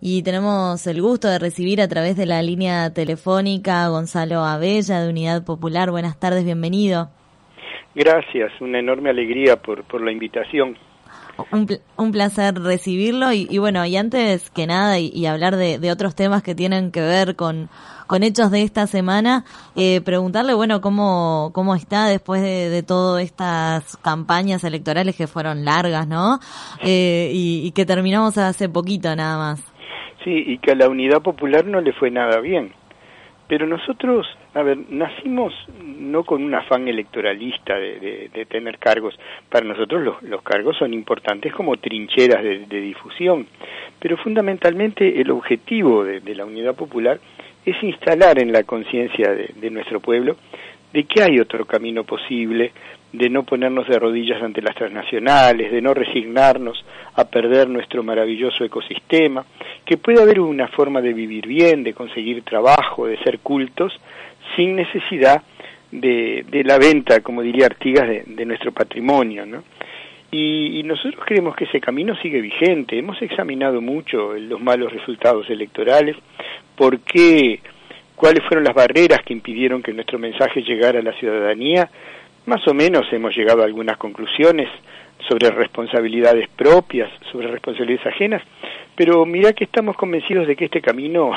Y tenemos el gusto de recibir a través de la línea telefónica a Gonzalo Abella de Unidad Popular. Buenas tardes, bienvenido. Gracias, una enorme alegría por la invitación. Un placer recibirlo y bueno, y antes que nada y hablar de otros temas que tienen que ver con hechos de esta semana, preguntarle, bueno, cómo está después de todas estas campañas electorales que fueron largas, ¿no? Y que terminamos hace poquito nada más. Sí, y que a la Unidad Popular no le fue nada bien. Pero nosotros, nacimos no con un afán electoralista de tener cargos. Para nosotros los cargos son importantes como trincheras de difusión. Pero fundamentalmente el objetivo de la Unidad Popular es instalar en la conciencia de nuestro pueblo de que hay otro camino posible, de no ponernos de rodillas ante las transnacionales, de no resignarnos a perder nuestro maravilloso ecosistema, que puede haber una forma de vivir bien, de conseguir trabajo, de ser cultos, sin necesidad de la venta, como diría Artigas, de nuestro patrimonio, ¿no? Y nosotros creemos que ese camino sigue vigente. Hemos examinado mucho los malos resultados electorales, cuáles fueron las barreras que impidieron que nuestro mensaje llegara a la ciudadanía. Más o menos hemos llegado a algunas conclusiones sobre responsabilidades propias, sobre responsabilidades ajenas, pero mirá que estamos convencidos de que este camino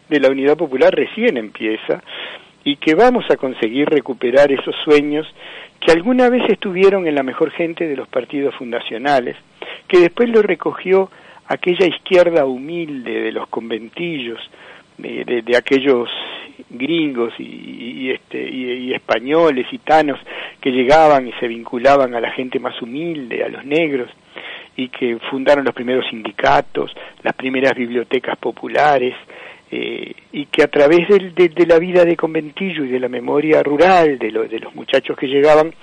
de la Unidad Popular recién empieza y que vamos a conseguir recuperar esos sueños que alguna vez estuvieron en la mejor gente de los partidos fundacionales, que después lo recogió aquella izquierda humilde de los conventillos, de aquellos gringos y españoles, gitanos, que llegaban y se vinculaban a la gente más humilde, a los negros, y que fundaron los primeros sindicatos, las primeras bibliotecas populares, y que a través de la vida de conventillo y de la memoria rural de los muchachos que llegaban,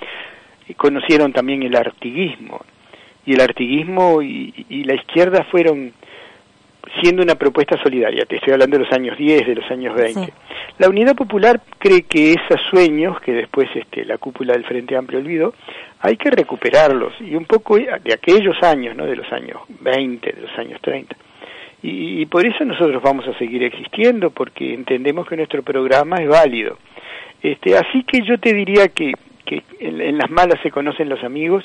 conocieron también el artiguismo. Y el artiguismo y la izquierda fueron siendo una propuesta solidaria. Te estoy hablando de los años 10, de los años 20. Sí. La Unidad Popular cree que esos sueños, que después la cúpula del Frente Amplio olvidó, hay que recuperarlos, y un poco de aquellos años, ¿no? De los años 20, de los años 30. Y por eso nosotros vamos a seguir existiendo, porque entendemos que nuestro programa es válido. Así que yo te diría que en las malas se conocen los amigos.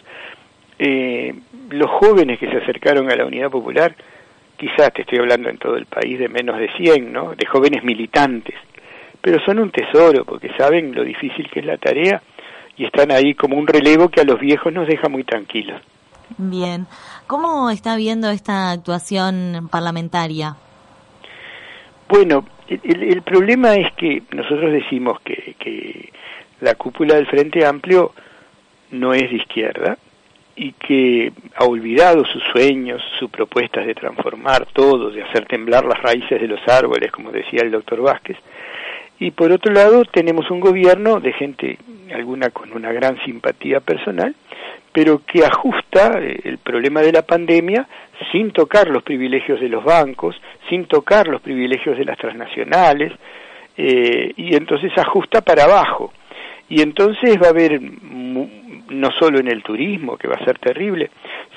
Los jóvenes que se acercaron a la Unidad Popular, quizás te estoy hablando en todo el país de menos de 100, ¿no? De jóvenes militantes, pero son un tesoro porque saben lo difícil que es la tarea y están ahí como un relevo que a los viejos nos deja muy tranquilos. Bien. ¿Cómo está viendo esta actuación parlamentaria? Bueno, el problema es que nosotros decimos que la cúpula del Frente Amplio no es de izquierda, y que ha olvidado sus sueños, sus propuestas de transformar todo, de hacer temblar las raíces de los árboles, como decía el doctor Vázquez. Y por otro lado tenemos un gobierno de gente, alguna con una gran simpatía personal, pero que ajusta el problema de la pandemia sin tocar los privilegios de los bancos, sin tocar los privilegios de las transnacionales, y entonces ajusta para abajo. Y entonces va a haber, no solo en el turismo, que va a ser terrible,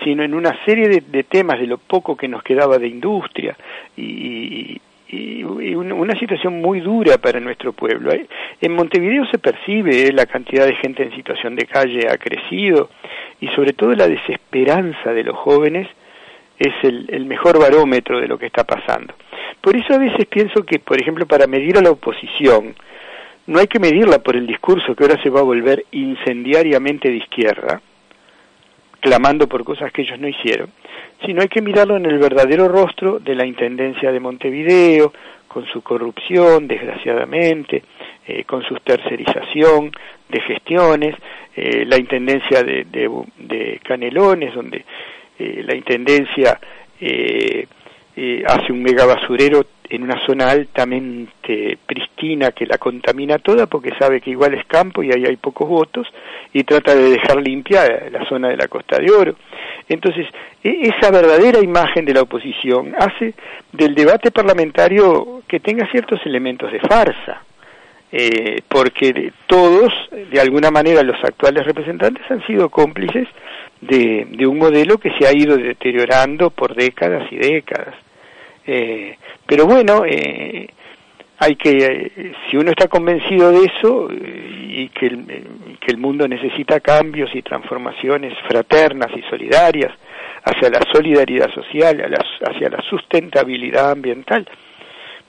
sino en una serie de temas de lo poco que nos quedaba de industria y una situación muy dura para nuestro pueblo. En Montevideo se percibe la cantidad de gente en situación de calle ha crecido, y sobre todo la desesperanza de los jóvenes es el mejor barómetro de lo que está pasando. Por eso a veces pienso que, por ejemplo, para medir a la oposición, no hay que medirla por el discurso que ahora se va a volver incendiariamente de izquierda, clamando por cosas que ellos no hicieron, sino hay que mirarlo en el verdadero rostro de la Intendencia de Montevideo, con su corrupción, desgraciadamente, con su tercerización de gestiones, la Intendencia de Canelones, donde la Intendencia hace un mega basurero en una zona altamente pristina que la contamina toda porque sabe que igual es campo y ahí hay pocos votos, y trata de dejar limpia la zona de la Costa de Oro. Entonces, esa verdadera imagen de la oposición hace del debate parlamentario que tenga ciertos elementos de farsa, porque todos, de alguna manera, los actuales representantes han sido cómplices de un modelo que se ha ido deteriorando por décadas y décadas. Pero bueno, hay que, si uno está convencido de eso y que el mundo necesita cambios y transformaciones fraternas y solidarias hacia la solidaridad social, hacia la sustentabilidad ambiental,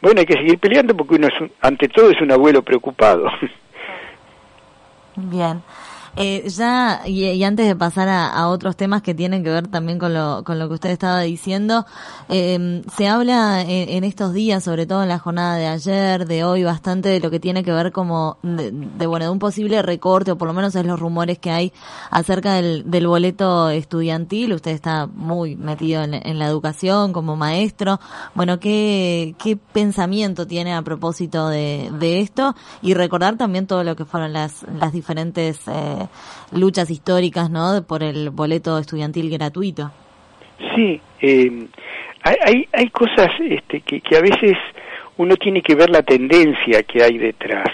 bueno, hay que seguir peleando porque uno ante todo es un abuelo preocupado. Bien. Ya, y antes de pasar a otros temas que tienen que ver también con lo que usted estaba diciendo, se habla en estos días, sobre todo en la jornada de ayer, de hoy, bastante de lo que tiene que ver como de un posible recorte, o por lo menos es los rumores que hay acerca del boleto estudiantil. Usted está muy metido en la educación como maestro. Bueno, ¿qué pensamiento tiene a propósito de esto? Y recordar también todo lo que fueron las diferentes luchas históricas, ¿no?, por el boleto estudiantil gratuito. Sí, hay cosas que a veces uno tiene que ver la tendencia que hay detrás.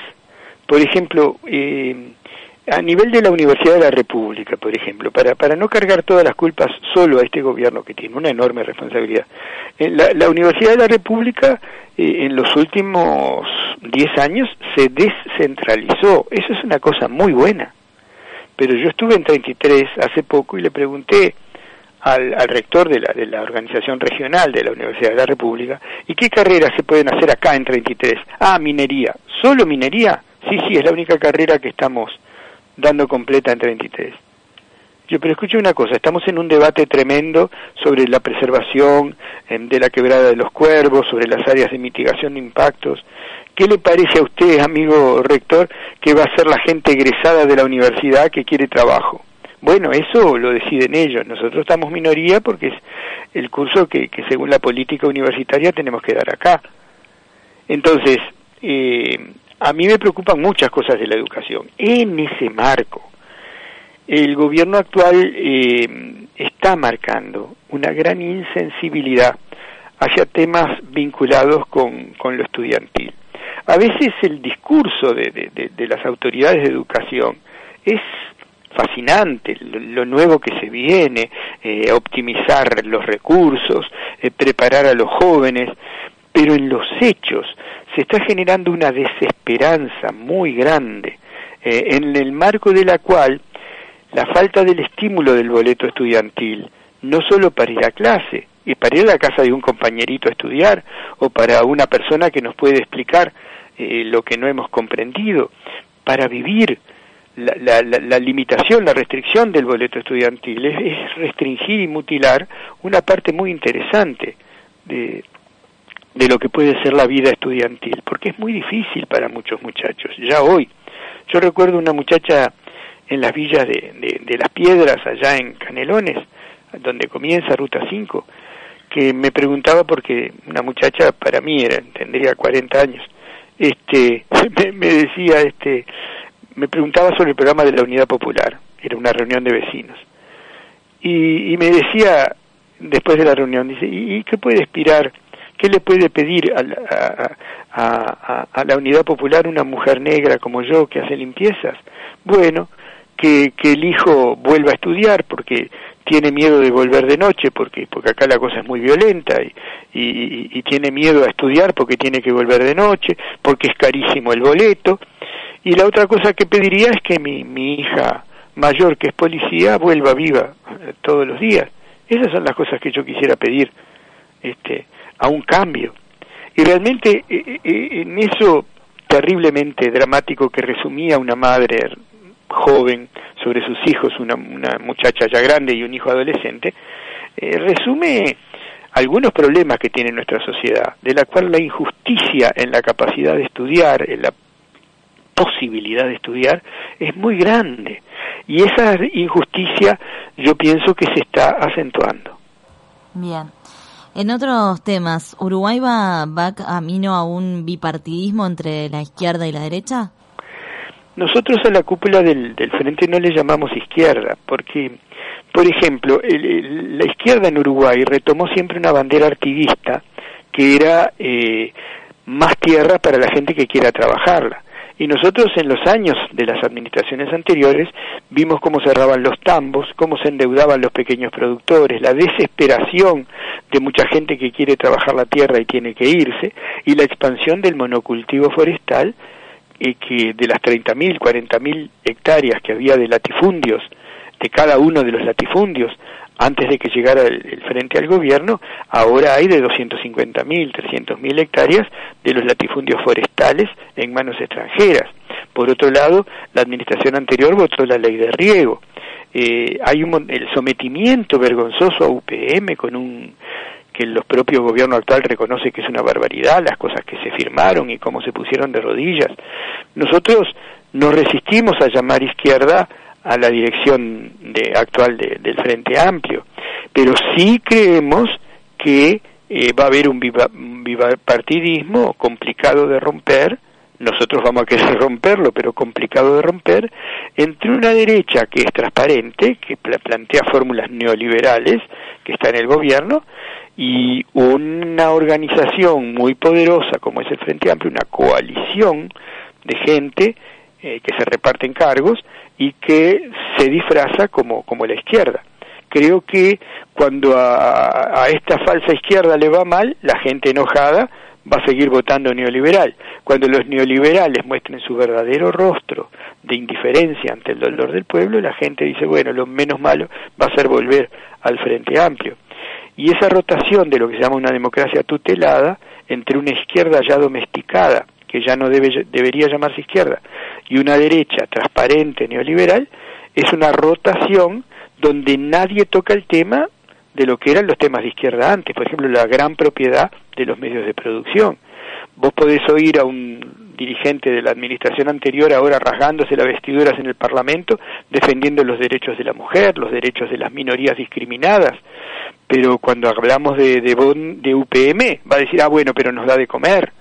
Por ejemplo, a nivel de la Universidad de la República, por ejemplo, para no cargar todas las culpas solo a este gobierno que tiene una enorme responsabilidad, la Universidad de la República en los últimos 10 años se descentralizó. Eso es una cosa muy buena. Pero yo estuve en 33 hace poco y le pregunté al rector de la organización regional de la Universidad de la República, ¿y qué carreras se pueden hacer acá en 33? Ah, minería. ¿Solo minería? Sí, es la única carrera que estamos dando completa en 33. Yo, pero escuche una cosa, estamos en un debate tremendo sobre la preservación de la quebrada de los Cuervos, sobre las áreas de mitigación de impactos. ¿Qué le parece a usted, amigo rector, que va a ser la gente egresada de la universidad que quiere trabajo? Bueno, eso lo deciden ellos. Nosotros estamos minoría porque es el curso que según la política universitaria tenemos que dar acá. Entonces, a mí me preocupan muchas cosas de la educación. En ese marco, el gobierno actual está marcando una gran insensibilidad hacia temas vinculados con lo estudiantil. A veces el discurso de las autoridades de educación es fascinante, lo nuevo que se viene, optimizar los recursos, preparar a los jóvenes, pero en los hechos se está generando una desesperanza muy grande, en el marco de la cual la falta del estímulo del boleto estudiantil, no solo para ir a clase, y para ir a la casa de un compañerito a estudiar, o para una persona que nos puede explicar lo que no hemos comprendido, para vivir la limitación, la restricción del boleto estudiantil, es restringir y mutilar una parte muy interesante de lo que puede ser la vida estudiantil, porque es muy difícil para muchos muchachos, ya hoy. Yo recuerdo una muchacha en las villas de Las Piedras, allá en Canelones, donde comienza Ruta 5, que me preguntaba, porque una muchacha para mí tendría 40 años, me decía, me preguntaba sobre el programa de la Unidad Popular, era una reunión de vecinos, y me decía, después de la reunión, dice, ¿y qué puede aspirar? ¿Qué le puede pedir a la Unidad Popular una mujer negra como yo que hace limpiezas? Bueno, que el hijo vuelva a estudiar porque tiene miedo de volver de noche, porque acá la cosa es muy violenta y tiene miedo a estudiar porque tiene que volver de noche, porque es carísimo el boleto. Y la otra cosa que pediría es que mi hija mayor, que es policía, vuelva viva todos los días. Esas son las cosas que yo quisiera pedir a un cambio. Y realmente en eso terriblemente dramático que resumía una madre joven sobre sus hijos, una muchacha ya grande y un hijo adolescente, resume algunos problemas que tiene nuestra sociedad, de la cual la injusticia en la capacidad de estudiar, en la posibilidad de estudiar, es muy grande. Y esa injusticia yo pienso que se está acentuando. Bien. En otros temas, ¿Uruguay va camino a un bipartidismo entre la izquierda y la derecha? Nosotros a la cúpula del Frente no le llamamos izquierda, porque, por ejemplo, la izquierda en Uruguay retomó siempre una bandera artiguista, que era más tierra para la gente que quiera trabajarla. Y nosotros en los años de las administraciones anteriores vimos cómo cerraban los tambos, cómo se endeudaban los pequeños productores, la desesperación de mucha gente que quiere trabajar la tierra y tiene que irse, y la expansión del monocultivo forestal, que de las 30.000, 40.000 hectáreas que había de latifundios, de cada uno de los latifundios, antes de que llegara el frente al gobierno, ahora hay de 250.000, 300.000 hectáreas de los latifundios forestales en manos extranjeras. Por otro lado, la administración anterior votó la ley de riego. Hay el sometimiento vergonzoso a UPM que el propio gobierno actual reconoce que es una barbaridad, las cosas que se firmaron y cómo se pusieron de rodillas. Nosotros nos resistimos a llamar izquierda a la dirección actual del Frente Amplio, pero sí creemos que va a haber un bipartidismo complicado de romper. Nosotros vamos a querer romperlo, pero complicado de romper, entre una derecha que es transparente, que plantea fórmulas neoliberales, que está en el gobierno, y una organización muy poderosa como es el Frente Amplio, una coalición de gente que se reparten cargos y que se disfraza como la izquierda. Creo que cuando a esta falsa izquierda le va mal, la gente enojada va a seguir votando neoliberal. Cuando los neoliberales muestren su verdadero rostro de indiferencia ante el dolor del pueblo, la gente dice, bueno, lo menos malo va a ser volver al Frente Amplio. Y esa rotación de lo que se llama una democracia tutelada entre una izquierda ya domesticada, que ya no debería llamarse izquierda, y una derecha transparente neoliberal, es una rotación donde nadie toca el tema de lo que eran los temas de izquierda antes, por ejemplo, la gran propiedad de los medios de producción. Vos podés oír a un dirigente de la administración anterior ahora rasgándose las vestiduras en el Parlamento, defendiendo los derechos de la mujer, los derechos de las minorías discriminadas, pero cuando hablamos de UPM, va a decir, bueno, pero nos da de comer,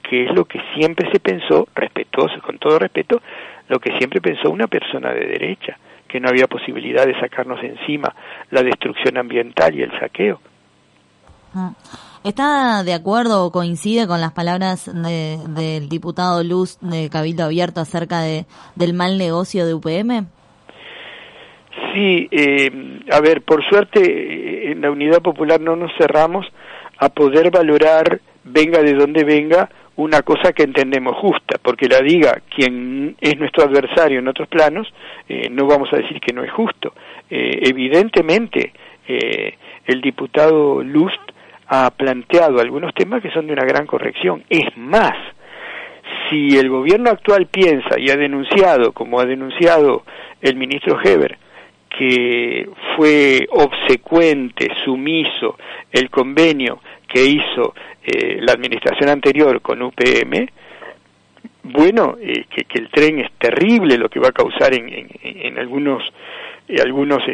que es lo que siempre se pensó, respetuoso, con todo respeto, lo que siempre pensó una persona de derecha, que no había posibilidad de sacarnos encima la destrucción ambiental y el saqueo. ¿Está de acuerdo o coincide con las palabras del diputado Luz de Cabildo Abierto acerca del mal negocio de UPM? Sí, a ver, por suerte en la Unidad Popular no nos cerramos a poder valorar, venga de donde venga, una cosa que entendemos justa, porque la diga quien es nuestro adversario en otros planos, no vamos a decir que no es justo. Evidentemente, el diputado Lust ha planteado algunos temas que son de una gran corrección. Es más, si el gobierno actual piensa y ha denunciado, como ha denunciado el ministro Heber, que fue obsecuente, sumiso el convenio que hizo la administración anterior con UPM, bueno, que el tren es terrible lo que va a causar en algunos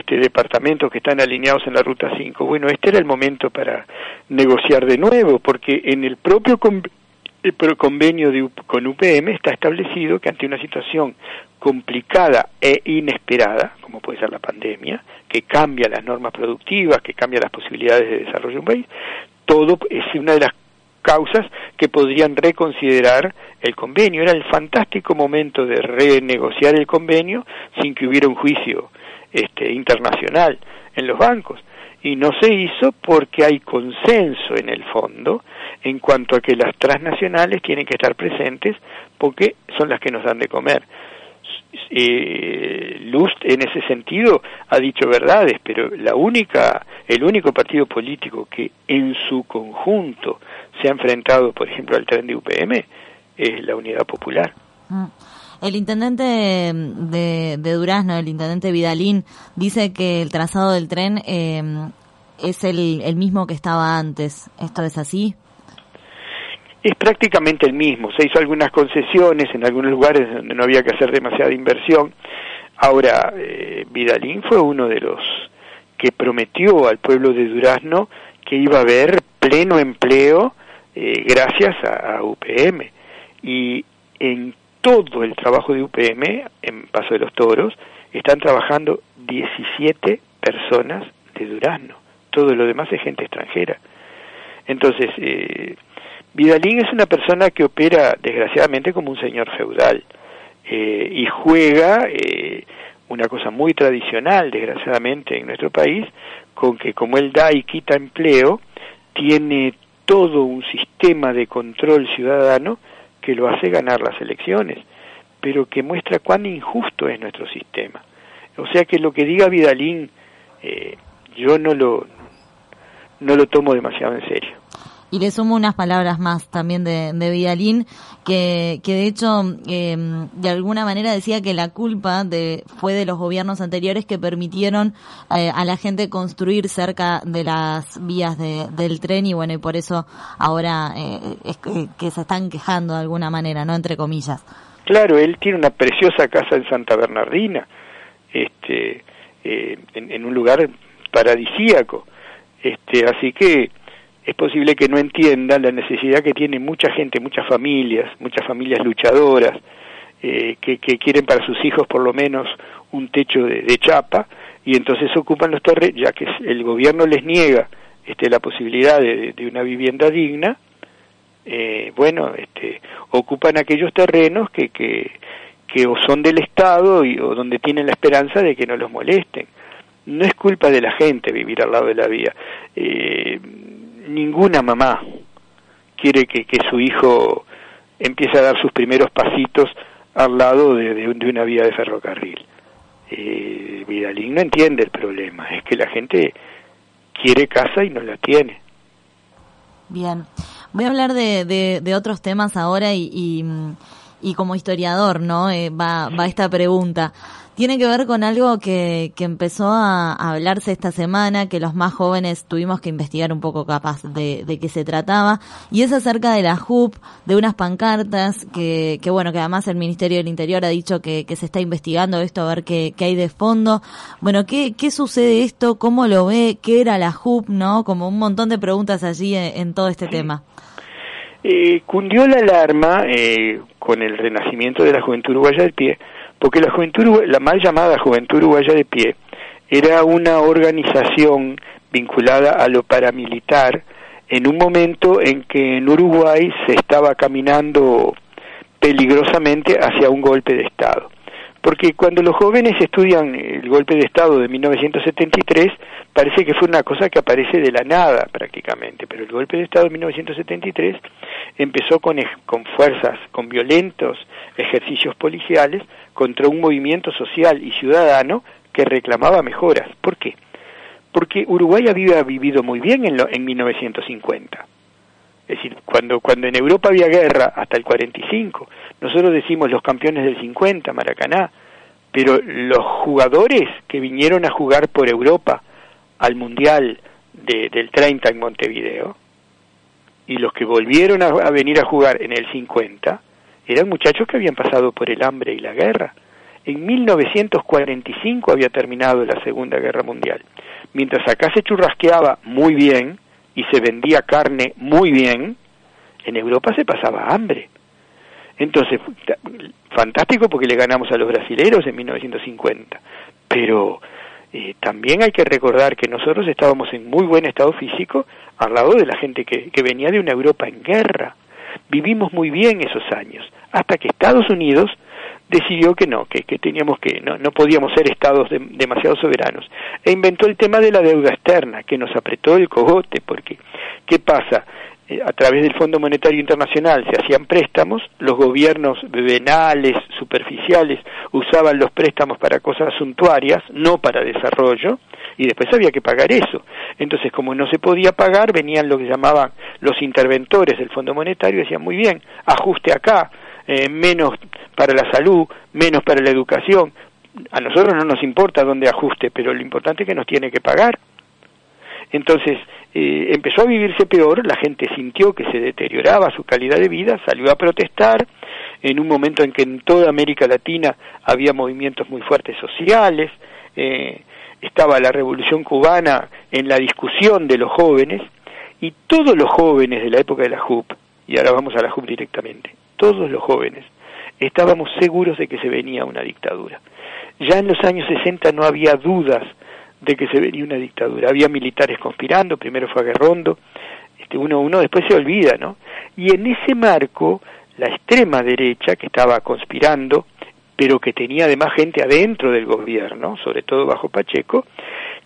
departamentos que están alineados en la Ruta 5. Bueno, este era el momento para negociar de nuevo, porque en el propio convenio con UPM está establecido que ante una situación complicada e inesperada, como puede ser la pandemia, que cambia las normas productivas, que cambia las posibilidades de desarrollo de un país, todo es una de las causas que podrían reconsiderar el convenio. Era el fantástico momento de renegociar el convenio sin que hubiera un juicio internacional en los bancos, y no se hizo porque hay consenso en el fondo en cuanto a que las transnacionales tienen que estar presentes porque son las que nos dan de comer. Lust en ese sentido ha dicho verdades, pero el único partido político que en su conjunto se ha enfrentado, por ejemplo, al tren de UPM es la Unidad Popular. El intendente de Durazno, el intendente Vidalín, dice que el trazado del tren es el mismo que estaba antes. ¿Esto es así? Es prácticamente el mismo. Se hizo algunas concesiones en algunos lugares donde no había que hacer demasiada inversión. Ahora, Vidalín fue uno de los que prometió al pueblo de Durazno que iba a haber pleno empleo gracias a UPM. Y en todo el trabajo de UPM, en Paso de los Toros, están trabajando 17 personas de Durazno. Todo lo demás es gente extranjera. Entonces, Vidalín es una persona que opera, desgraciadamente, como un señor feudal, y juega una cosa muy tradicional, desgraciadamente, en nuestro país, con que como él da y quita empleo, tiene todo un sistema de control ciudadano que lo hace ganar las elecciones, pero que muestra cuán injusto es nuestro sistema. O sea que lo que diga Vidalín, yo no lo tomo demasiado en serio. Y le sumo unas palabras más también de Vidalín, que de hecho de alguna manera decía que la culpa fue de los gobiernos anteriores que permitieron a la gente construir cerca de las vías del tren, y bueno, y por eso ahora es que se están quejando de alguna manera, ¿no? Entre comillas. Claro, él tiene una preciosa casa en Santa Bernardina, en un lugar paradisíaco, así que es posible que no entienda la necesidad que tiene mucha gente, muchas familias luchadoras, que quieren para sus hijos por lo menos un techo de chapa, y entonces ocupan los terrenos, ya que el gobierno les niega la posibilidad de una vivienda digna, ocupan aquellos terrenos que o son del Estado o donde tienen la esperanza de que no los molesten. No es culpa de la gente vivir al lado de la vía. Ninguna mamá quiere que su hijo empiece a dar sus primeros pasitos al lado de una vía de ferrocarril. Vidalín no entiende el problema, es que la gente quiere casa y no la tiene. Bien, voy a hablar de otros temas ahora y como historiador, ¿no? Va esta pregunta. Tiene que ver con algo que empezó a hablarse esta semana, que los más jóvenes tuvimos que investigar un poco capaz de qué se trataba, y es acerca de la JUP, de unas pancartas que bueno, que además el Ministerio del Interior ha dicho que se está investigando esto, a ver qué hay de fondo. Bueno, ¿qué sucede esto? ¿Cómo lo ve? ¿Qué era la JUP? ¿No? Como un montón de preguntas allí en todo este tema. Cundió la alarma con el renacimiento de la Juventud Uruguaya del Pie, porque la mal llamada Juventud Uruguaya de Pie era una organización vinculada a lo paramilitar en un momento en que en Uruguay se estaba caminando peligrosamente hacia un golpe de Estado. Porque cuando los jóvenes estudian el golpe de Estado de 1973, parece que fue una cosa que aparece de la nada prácticamente, pero el golpe de Estado de 1973 empezó con fuerzas, con violentos ejercicios policiales contra un movimiento social y ciudadano que reclamaba mejoras. ¿Por qué? Porque Uruguay había vivido muy bien en 1950. Es decir, cuando en Europa había guerra hasta el 45, nosotros decimos los campeones del 50, Maracaná, pero los jugadores que vinieron a jugar por Europa al Mundial del 30 en Montevideo, y los que volvieron a venir a jugar en el 50, eran muchachos que habían pasado por el hambre y la guerra. En 1945 había terminado la Segunda Guerra Mundial. Mientras acá se churrasqueaba muy bien y se vendía carne muy bien, en Europa se pasaba hambre. Entonces, fantástico porque le ganamos a los brasileros en 1950, pero también hay que recordar que nosotros estábamos en muy buen estado físico al lado de la gente que venía de una Europa en guerra. Vivimos muy bien esos años, hasta que Estados Unidos decidió que teníamos no podíamos ser estados demasiado soberanos, e inventó el tema de la deuda externa, que nos apretó el cogote, porque ¿qué pasa? A través del Fondo Monetario Internacional se hacían préstamos, los gobiernos venales, superficiales, usaban los préstamos para cosas suntuarias, no para desarrollo, y después había que pagar eso. Entonces, como no se podía pagar, venían lo que llamaban los interventores del Fondo Monetario y decían, muy bien, ajuste acá, menos para la salud, menos para la educación. A nosotros no nos importa dónde ajuste, pero lo importante es que nos tiene que pagar. Entonces, empezó a vivirse peor, la gente sintió que se deterioraba su calidad de vida, salió a protestar, en un momento en que en toda América Latina había movimientos muy fuertes sociales, estaba la Revolución Cubana en la discusión de los jóvenes, y todos los jóvenes de la época de la JUP, y ahora vamos a la JUP directamente, todos los jóvenes estábamos seguros de que se venía una dictadura. Ya en los años 60 no había dudas de que se venía una dictadura. Había militares conspirando, primero fue Aguerrondo, uno después se olvida, ¿no? Y en ese marco, la extrema derecha, que estaba conspirando, pero que tenía además gente adentro del gobierno, sobre todo bajo Pacheco,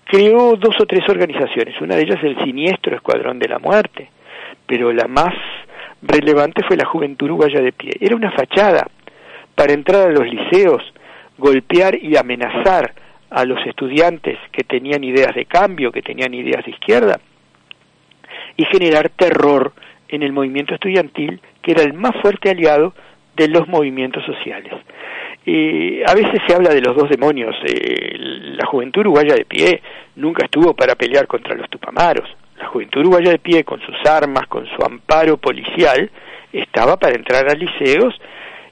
creó 2 o 3 organizaciones. Una de ellas el siniestro Escuadrón de la Muerte, pero la más relevante fue la Juventud Uruguaya de Pie. Era una fachada para entrar a los liceos, golpear y amenazar a los estudiantes que tenían ideas de cambio, que tenían ideas de izquierda, y generar terror en el movimiento estudiantil, que era el más fuerte aliado de los movimientos sociales. A veces se habla de los 2 demonios. La Juventud Uruguaya de Pie nunca estuvo para pelear contra los tupamaros. La Juventud Uruguaya de Pie, con sus armas, con su amparo policial, estaba para entrar a liceos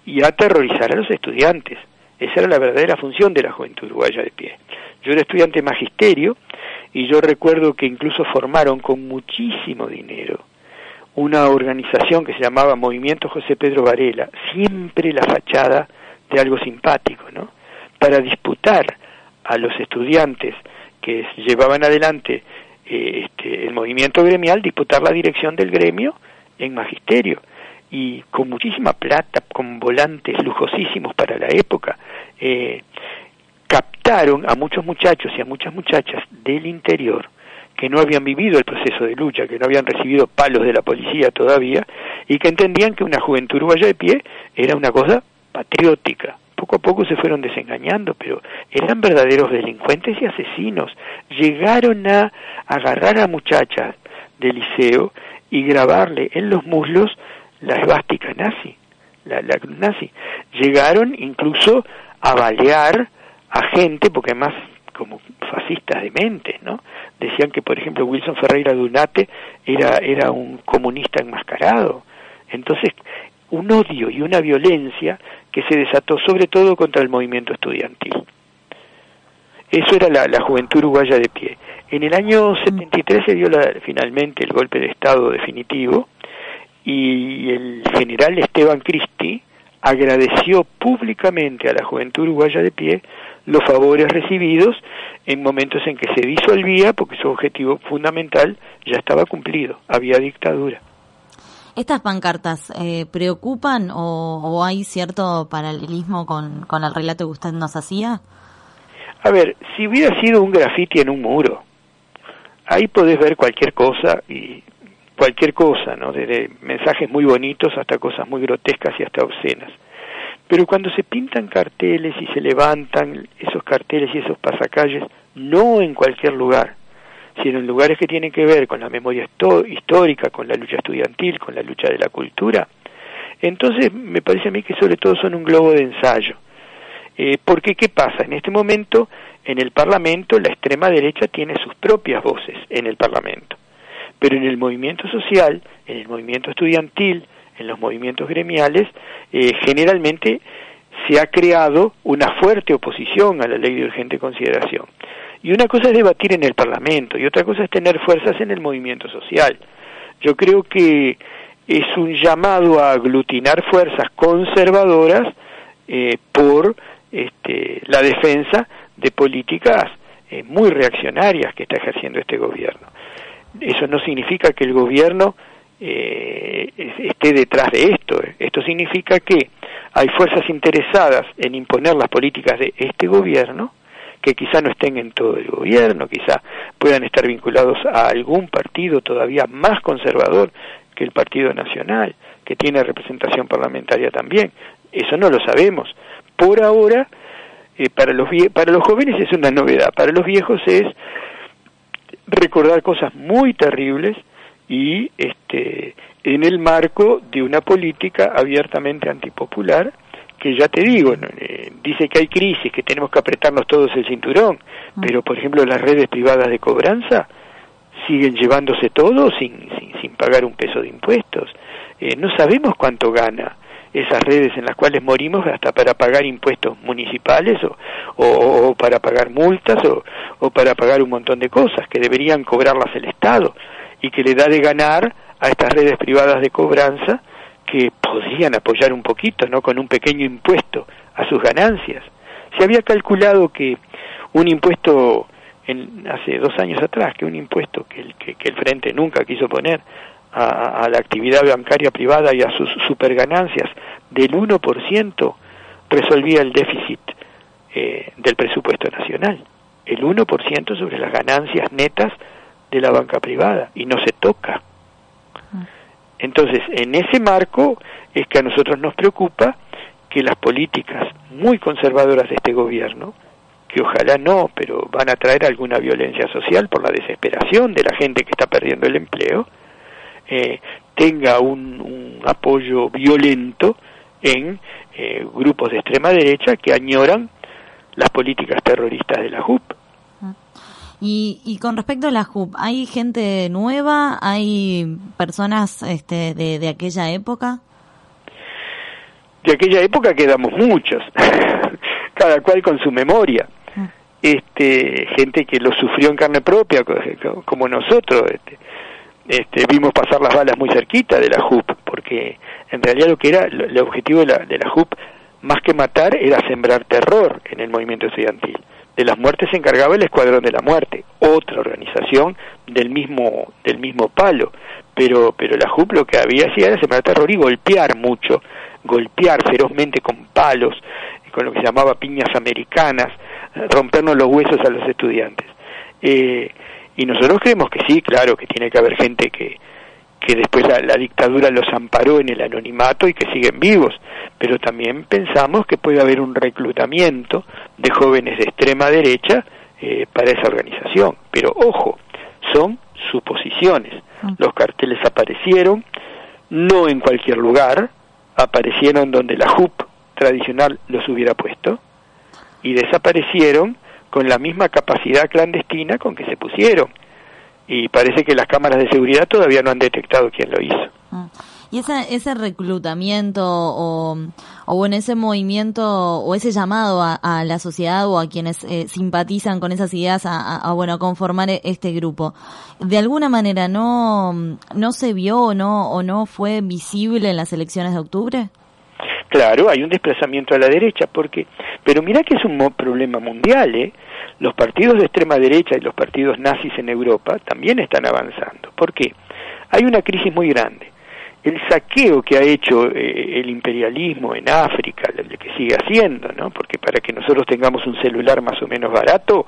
y aterrorizar a los estudiantes. Esa era la verdadera función de la Juventud Uruguaya de Pie. Yo era estudiante de magisterio y yo recuerdo que incluso formaron con muchísimo dinero una organización que se llamaba Movimiento José Pedro Varela, siempre la fachada de algo simpático, ¿no? Para disputar a los estudiantes que llevaban adelante el movimiento gremial, disputar la dirección del gremio en magisterio, y con muchísima plata, con volantes lujosísimos para la época, captaron a muchos muchachos y a muchas muchachas del interior que no habían vivido el proceso de lucha, que no habían recibido palos de la policía todavía, y que entendían que una Juventud Uruguaya de Pie era una cosa patriótica. Poco a poco se fueron desengañando, pero eran verdaderos delincuentes y asesinos. Llegaron a agarrar a muchachas del liceo y grabarle en los muslos la esvástica nazi, la cruz nazi. Llegaron incluso a balear a gente, porque además como fascistas dementes, ¿no? Decían que, por ejemplo, Wilson Ferreira Dunate era un comunista enmascarado. Entonces, un odio y una violencia que se desató sobre todo contra el movimiento estudiantil. Eso era la Juventud Uruguaya de Pie. En el año 73 se dio finalmente el golpe de Estado definitivo, y el general Esteban Cristi agradeció públicamente a la Juventud Uruguaya de Pie los favores recibidos en momentos en que se disolvía, porque su objetivo fundamental ya estaba cumplido, había dictadura. ¿Estas pancartas preocupan o hay cierto paralelismo con el relato que usted nos hacía? A ver, si hubiera sido un grafiti en un muro, ahí podés ver cualquier cosa, ¿no? Desde mensajes muy bonitos hasta cosas muy grotescas y hasta obscenas. Pero cuando se pintan carteles y se levantan esos carteles y esos pasacalles, no en cualquier lugar, sino en lugares que tienen que ver con la memoria histórica, con la lucha estudiantil, con la lucha de la cultura, entonces me parece a mí que sobre todo son un globo de ensayo. Porque ¿qué pasa? En este momento, en el Parlamento, la extrema derecha tiene sus propias voces en el Parlamento. Pero en el movimiento social, en el movimiento estudiantil, en los movimientos gremiales, generalmente se ha creado una fuerte oposición a la ley de urgente consideración. Y una cosa es debatir en el Parlamento, y otra cosa es tener fuerzas en el movimiento social. Yo creo que es un llamado a aglutinar fuerzas conservadoras por la defensa de políticas muy reaccionarias que está ejerciendo este gobierno. Eso no significa que el gobierno esté detrás de esto. Esto significa que hay fuerzas interesadas en imponer las políticas de este gobierno, que quizá no estén en todo el gobierno, quizá puedan estar vinculados a algún partido todavía más conservador que el Partido Nacional, que tiene representación parlamentaria también. Eso no lo sabemos. Por ahora, para los jóvenes es una novedad, para los viejos es recordar cosas muy terribles y en el marco de una política abiertamente antipopular, que ya te digo, dice que hay crisis, que tenemos que apretarnos todos el cinturón, pero por ejemplo las redes privadas de cobranza siguen llevándose todo sin pagar un peso de impuestos. No sabemos cuánto gana esas redes en las cuales morimos hasta para pagar impuestos municipales o para pagar multas o para pagar un montón de cosas que deberían cobrarlas el Estado, y que le da de ganar a estas redes privadas de cobranza, que podrían apoyar un poquito, ¿no?, con un pequeño impuesto a sus ganancias. Se había calculado que un impuesto hace 2 años atrás, que un impuesto que el Frente nunca quiso poner a la actividad bancaria privada y a sus superganancias del 1%, resolvía el déficit del presupuesto nacional. El 1% sobre las ganancias netas de la banca privada, y no se toca. Entonces, en ese marco es que a nosotros nos preocupa que las políticas muy conservadoras de este gobierno, que ojalá no, pero van a traer alguna violencia social por la desesperación de la gente que está perdiendo el empleo, tenga un apoyo violento en grupos de extrema derecha que añoran las políticas terroristas de la JUP. Y con respecto a la JUP, ¿hay gente nueva? ¿Hay personas de aquella época? De aquella época quedamos muchos, cada cual con su memoria. Gente que lo sufrió en carne propia, como nosotros. Vimos pasar las balas muy cerquita de la JUP, porque en realidad lo que era el objetivo de la JUP, más que matar, era sembrar terror en el movimiento estudiantil. De las muertes se encargaba el Escuadrón de la Muerte, otra organización del mismo palo, pero la JUP lo que había hacía era sembrar terror y golpear mucho, golpear ferozmente con palos, con lo que se llamaba piñas americanas, rompernos los huesos a los estudiantes. Y nosotros creemos que sí, claro, que tiene que haber gente que después la dictadura los amparó en el anonimato y que siguen vivos, pero también pensamos que puede haber un reclutamiento de jóvenes de extrema derecha para esa organización. Pero ojo, son suposiciones. Los carteles aparecieron, no en cualquier lugar, aparecieron donde la JUP tradicional los hubiera puesto, y desaparecieron con la misma capacidad clandestina con que se pusieron. Y parece que las cámaras de seguridad todavía no han detectado quién lo hizo. Y ese reclutamiento o bueno, ese movimiento o ese llamado a la sociedad o a quienes simpatizan con esas ideas a conformar este grupo, ¿de alguna manera no se vio o no fue visible en las elecciones de octubre? Claro, hay un desplazamiento a la derecha, pero mirá que es un problema mundial, Los partidos de extrema derecha y los partidos nazis en Europa también están avanzando. ¿Por qué? Hay una crisis muy grande. El saqueo que ha hecho el imperialismo en África, el que sigue haciendo, ¿no? Porque para que nosotros tengamos un celular más o menos barato,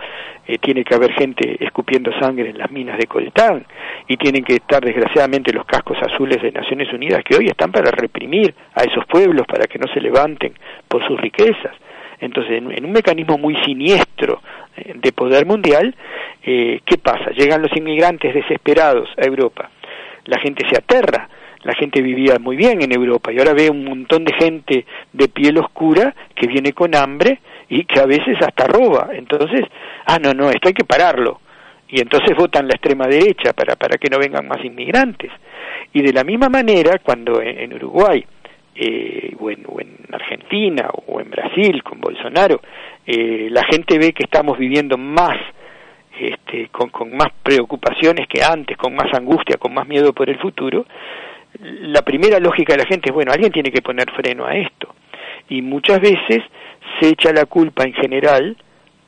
tiene que haber gente escupiendo sangre en las minas de coltán, y tienen que estar desgraciadamente los cascos azules de Naciones Unidas, que hoy están para reprimir a esos pueblos para que no se levanten por sus riquezas. Entonces, en un mecanismo muy siniestro de poder mundial, ¿qué pasa? Llegan los inmigrantes desesperados a Europa, la gente se aterra. La gente vivía muy bien en Europa y ahora ve un montón de gente de piel oscura que viene con hambre y que a veces hasta roba. Entonces, no, esto hay que pararlo. Y entonces votan la extrema derecha para que no vengan más inmigrantes. Y de la misma manera, cuando en Uruguay, o en Argentina, o en Brasil, con Bolsonaro, la gente ve que estamos viviendo más, con más preocupaciones que antes, con más angustia, con más miedo por el futuro, la primera lógica de la gente es, alguien tiene que poner freno a esto. Y muchas veces se echa la culpa en general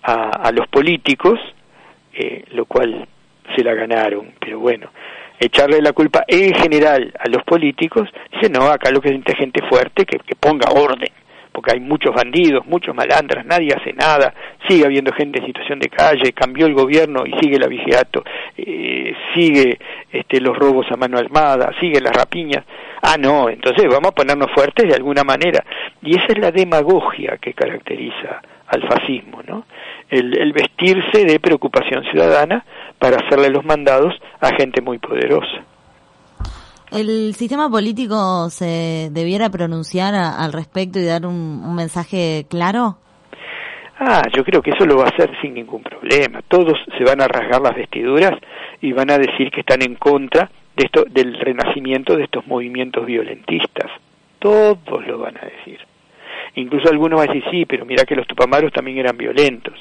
a los políticos, lo cual se la ganaron, pero echarle la culpa en general a los políticos, dice, no, acá lo que necesita es gente fuerte que ponga orden, porque hay muchos bandidos, muchos malandras, nadie hace nada, sigue habiendo gente en situación de calle, cambió el gobierno y sigue el abigeato, sigue los robos a mano armada, sigue las rapiñas. No, entonces vamos a ponernos fuertes de alguna manera. Y esa es la demagogia que caracteriza al fascismo, ¿no? El vestirse de preocupación ciudadana para hacerle los mandados a gente muy poderosa. ¿El sistema político se debiera pronunciar al respecto y dar un mensaje claro? Yo creo que eso lo va a hacer sin ningún problema. Todos se van a rasgar las vestiduras y van a decir que están en contra de esto, del renacimiento de estos movimientos violentistas. Todos lo van a decir. Incluso algunos van a decir, sí, pero mira que los tupamaros también eran violentos.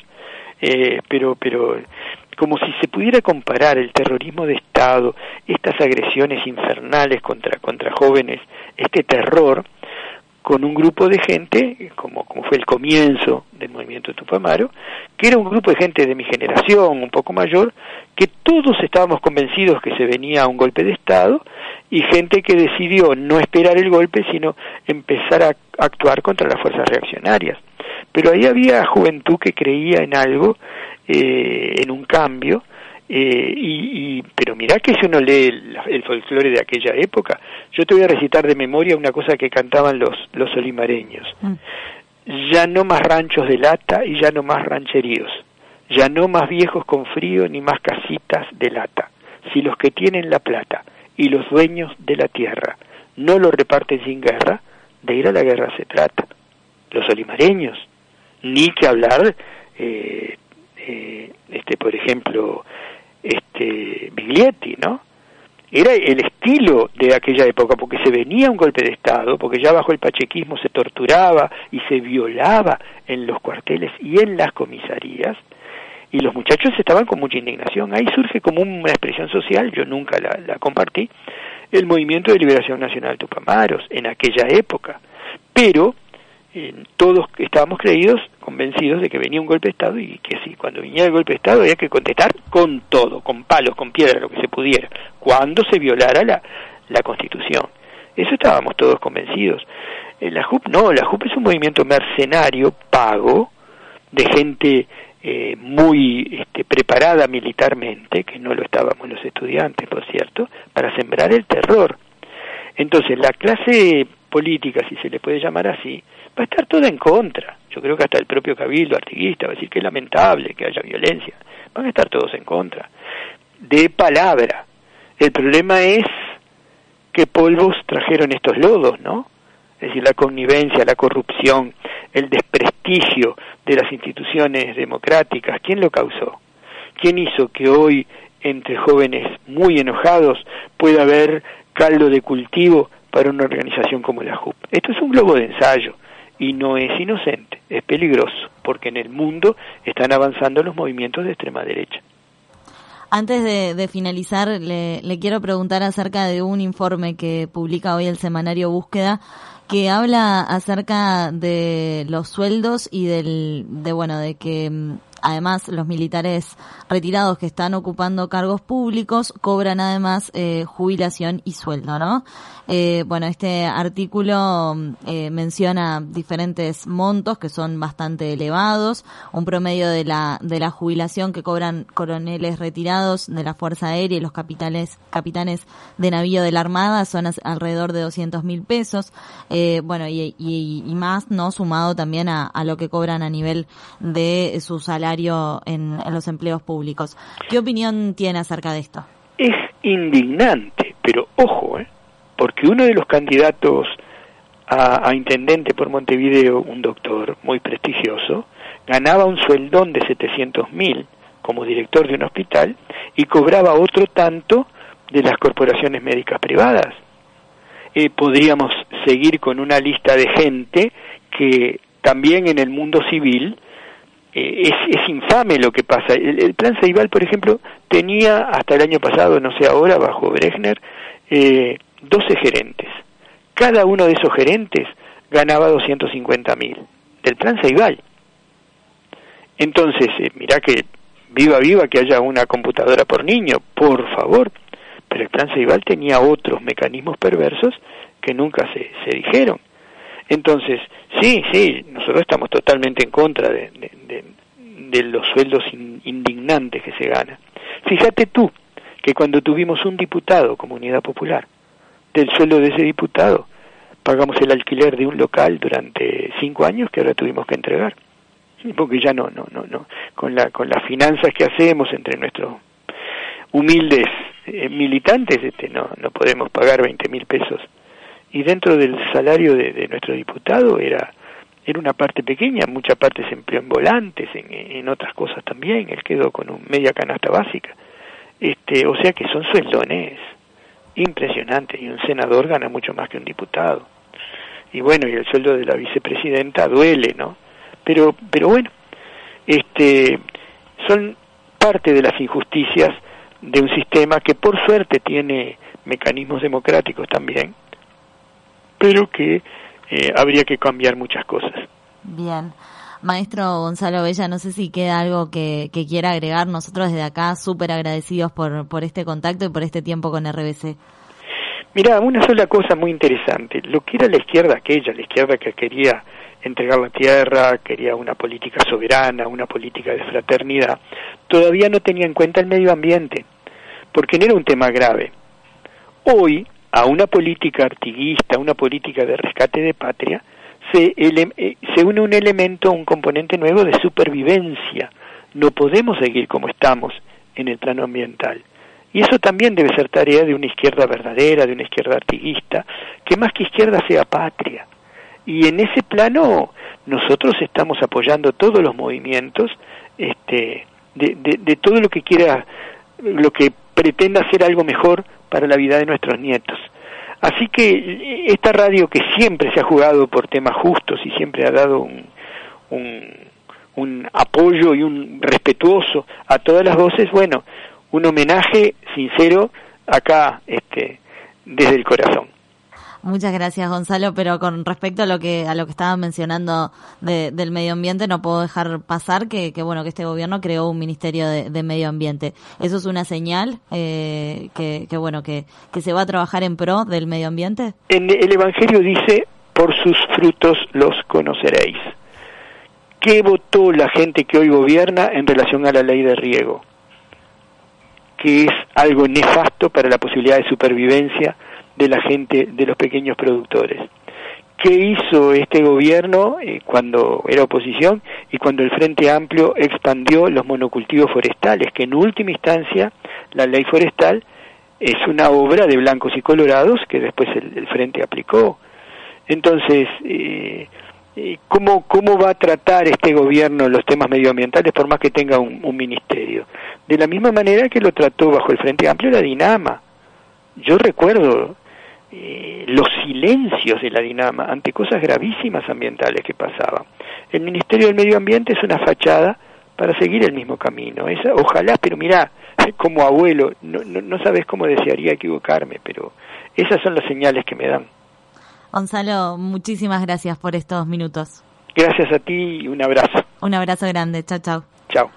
Pero como si se pudiera comparar el terrorismo de Estado, estas agresiones infernales contra jóvenes, este terror, con un grupo de gente, como fue el comienzo del movimiento Tupamaro, que era un grupo de gente de mi generación, un poco mayor, que todos estábamos convencidos que se venía un golpe de Estado, y gente que decidió no esperar el golpe, sino empezar a actuar contra las fuerzas reaccionarias. Pero ahí había juventud que creía en algo, en un cambio, pero mirá que si uno lee el folclore de aquella época, yo te voy a recitar de memoria una cosa que cantaban los olimareños. Ya no más ranchos de lata y ya no más rancheríos, ya no más viejos con frío ni más casitas de lata, si los que tienen la plata y los dueños de la tierra no lo reparten sin guerra, de ir a la guerra se trata. Los olimareños, ni que hablar, por ejemplo, Biglietti, ¿no? Era el estilo de aquella época, porque se venía un golpe de Estado, porque ya bajo el pachequismo se torturaba y se violaba en los cuarteles y en las comisarías, y los muchachos estaban con mucha indignación. Ahí surge como una expresión social, yo nunca la compartí, el Movimiento de Liberación Nacional Tupamaros, en aquella época. Pero todos estábamos convencidos de que venía un golpe de Estado, y que sí, cuando venía el golpe de Estado había que contestar con todo, con palos, con piedras, lo que se pudiera, cuando se violara la Constitución. Eso estábamos todos convencidos. La JUP no, la JUP es un movimiento mercenario, pago, de gente muy preparada militarmente, que no lo estábamos los estudiantes, por cierto, para sembrar el terror. Entonces la clase política, si se le puede llamar así, va a estar toda en contra. Yo creo que hasta el propio Cabildo artiguista va a decir que es lamentable que haya violencia. Van a estar todos en contra. De palabra. El problema es qué polvos trajeron estos lodos, ¿no? Es decir, la connivencia, la corrupción, el desprestigio de las instituciones democráticas. ¿Quién lo causó? ¿Quién hizo que hoy, entre jóvenes muy enojados, pueda haber caldo de cultivo para una organización como la JUP? Esto es un globo de ensayo y no es inocente, es peligroso, porque en el mundo están avanzando los movimientos de extrema derecha. Antes de finalizar, le quiero preguntar acerca de un informe que publica hoy el semanario Búsqueda, que habla acerca de los sueldos y de que además los militares retirados que están ocupando cargos públicos cobran además jubilación y sueldo, ¿no? Este artículo menciona diferentes montos que son bastante elevados. Un promedio de la jubilación que cobran coroneles retirados de la Fuerza Aérea y los capitanes de navío de la Armada son alrededor de 200.000 pesos. Y más, ¿no? Sumado también a lo que cobran a nivel de su salario en los empleos públicos. ¿Qué opinión tiene acerca de esto? Es indignante, pero ojo, porque uno de los candidatos a intendente por Montevideo, un doctor muy prestigioso, ganaba un sueldón de 700.000 como director de un hospital y cobraba otro tanto de las corporaciones médicas privadas. Podríamos seguir con una lista de gente que también en el mundo civil es infame lo que pasa. El plan Ceibal, por ejemplo, tenía hasta el año pasado, no sé ahora, bajo Brejner, 12 gerentes. Cada uno de esos gerentes ganaba 250.000 del plan Ceibal. Entonces, mirá que viva que haya una computadora por niño, por favor. Pero el plan Ceibal tenía otros mecanismos perversos que nunca se dijeron. Entonces, sí, nosotros estamos totalmente en contra de los sueldos indignantes que se ganan. Fíjate tú que cuando tuvimos un diputado como Unidad Popular, del sueldo de ese diputado pagamos el alquiler de un local durante 5 años que ahora tuvimos que entregar, porque ya no, con las finanzas que hacemos entre nuestros humildes militantes, no podemos pagar 20.000 pesos. Y dentro del salario de nuestro diputado era una parte pequeña, mucha parte se empleó en volantes, en otras cosas también. Él quedó con media canasta básica. O sea que son sueldones impresionantes, y un senador gana mucho más que un diputado. Y bueno, y el sueldo de la vicepresidenta duele, ¿no? Pero bueno, son parte de las injusticias de un sistema que por suerte tiene mecanismos democráticos también, pero que habría que cambiar muchas cosas. Bien. Maestro Gonzalo Bella, no sé si queda algo que quiera agregar. Nosotros desde acá súper agradecidos por este contacto y por este tiempo con RBC. Mirá, una sola cosa muy interesante. Lo que era la izquierda aquella, la izquierda que quería entregar la tierra, quería una política soberana, una política de fraternidad, todavía no tenía en cuenta el medio ambiente, porque no era un tema grave. Hoy, a una política artiguista, una política de rescate de patria, se une un elemento, un componente nuevo de supervivencia. No podemos seguir como estamos en el plano ambiental. Y eso también debe ser tarea de una izquierda verdadera, de una izquierda artiguista, que más que izquierda sea patria. Y en ese plano nosotros estamos apoyando todos los movimientos de todo lo que quiera, lo que pretenda hacer algo mejor para la vida de nuestros nietos. Así que esta radio, que siempre se ha jugado por temas justos y siempre ha dado un apoyo y un respetuoso a todas las voces, bueno, un homenaje sincero acá desde el corazón. Muchas gracias, Gonzalo, pero con respecto a lo que estaban mencionando del medio ambiente, no puedo dejar pasar que este gobierno creó un ministerio de medio ambiente. Eso es una señal que se va a trabajar en pro del medio ambiente. En el Evangelio dice: por sus frutos los conoceréis. ¿Qué votó la gente que hoy gobierna en relación a la ley de riego? Que es algo nefasto para la posibilidad de supervivencia de la gente, de los pequeños productores. ¿Qué hizo este gobierno cuando era oposición y cuando el Frente Amplio expandió los monocultivos forestales? Que en última instancia la ley forestal es una obra de blancos y colorados que después el Frente aplicó. Entonces, ¿cómo va a tratar este gobierno los temas medioambientales por más que tenga un ministerio? De la misma manera que lo trató bajo el Frente Amplio la Dinama. Yo recuerdo los silencios de la Dinama ante cosas gravísimas ambientales que pasaban. El Ministerio del Medio Ambiente es una fachada para seguir el mismo camino. Ojalá, pero mirá, como abuelo, no sabes cómo desearía equivocarme, pero esas son las señales que me dan. Gonzalo, muchísimas gracias por estos minutos. Gracias a ti y un abrazo. Un abrazo grande. Chao, chao. Chao.